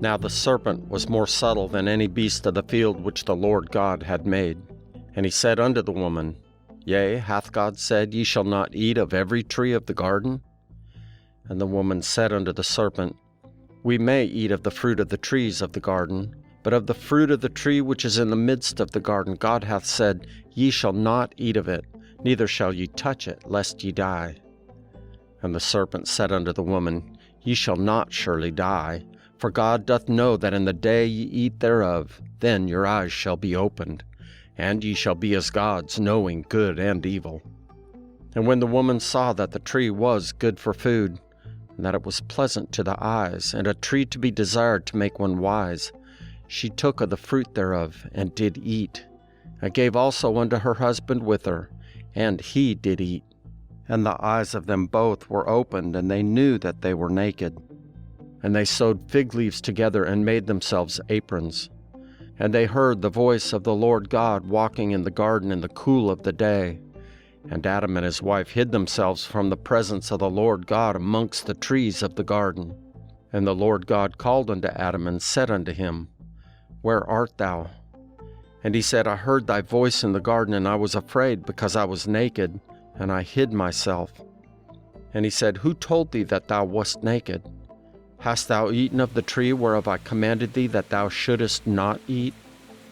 Now the serpent was more subtle than any beast of the field which the Lord God had made. And he said unto the woman, Yea, hath God said, Ye shall not eat of every tree of the garden? And the woman said unto the serpent, We may eat of the fruit of the trees of the garden, but of the fruit of the tree which is in the midst of the garden God hath said, Ye shall not eat of it, neither shall ye touch it, lest ye die. And the serpent said unto the woman, Ye shall not surely die, for God doth know that in the day ye eat thereof, then your eyes shall be opened, and ye shall be as gods, knowing good and evil. And when the woman saw that the tree was good for food, and that it was pleasant to the eyes, and a tree to be desired to make one wise, she took of the fruit thereof, and did eat, and gave also unto her husband with her, and he did eat. And the eyes of them both were opened, and they knew that they were naked. And they sewed fig leaves together, and made themselves aprons. And they heard the voice of the Lord God walking in the garden in the cool of the day. And Adam and his wife hid themselves from the presence of the Lord God amongst the trees of the garden. And the Lord God called unto Adam, and said unto him, Where art thou? And he said, I heard thy voice in the garden, and I was afraid, because I was naked, and I hid myself. And he said, Who told thee that thou wast naked? Hast thou eaten of the tree whereof I commanded thee that thou shouldest not eat?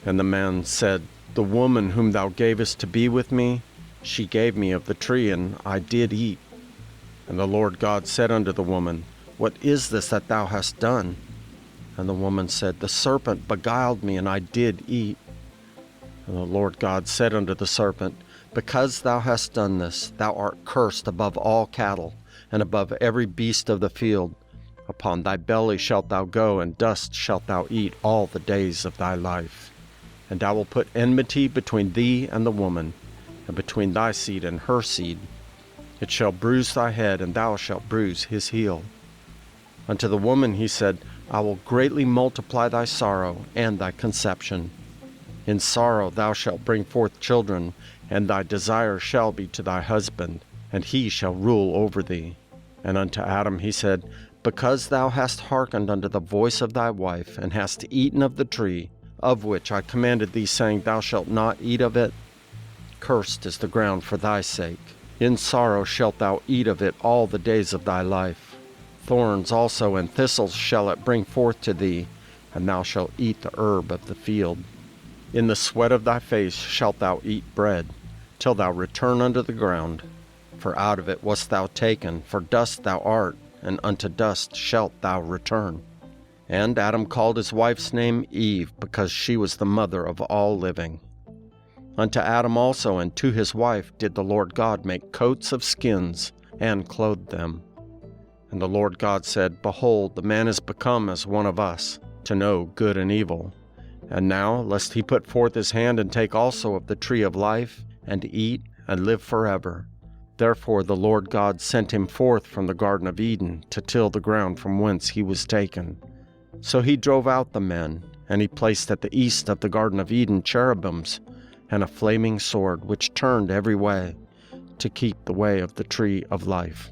And the man said, The woman whom thou gavest to be with me, she gave me of the tree, and I did eat. And the Lord God said unto the woman, What is this that thou hast done? And the woman said, The serpent beguiled me, and I did eat. And the Lord God said unto the serpent, Because thou hast done this, thou art cursed above all cattle, and above every beast of the field. Upon thy belly shalt thou go, and dust shalt thou eat all the days of thy life. And I will put enmity between thee and the woman, and between thy seed and her seed. It shall bruise thy head, and thou shalt bruise his heel. Unto the woman he said, I will greatly multiply thy sorrow and thy conception. In sorrow thou shalt bring forth children, and thy desire shall be to thy husband, and he shall rule over thee. And unto Adam he said, Because thou hast hearkened unto the voice of thy wife, and hast eaten of the tree, of which I commanded thee, saying, Thou shalt not eat of it, cursed is the ground for thy sake. In sorrow shalt thou eat of it all the days of thy life. Thorns also and thistles shall it bring forth to thee, and thou shalt eat the herb of the field. In the sweat of thy face shalt thou eat bread, till thou return unto the ground. For out of it wast thou taken, for dust thou art, and unto dust shalt thou return. And Adam called his wife's name Eve, because she was the mother of all living. Unto Adam also and to his wife did the Lord God make coats of skins, and clothed them. And the Lord God said, Behold, the man is become as one of us, to know good and evil. And now, lest he put forth his hand and take also of the tree of life, and eat, and live forever. Therefore the Lord God sent him forth from the Garden of Eden, to till the ground from whence he was taken. So he drove out the men, and he placed at the east of the Garden of Eden cherubims, and a flaming sword which turned every way, to keep the way of the tree of life.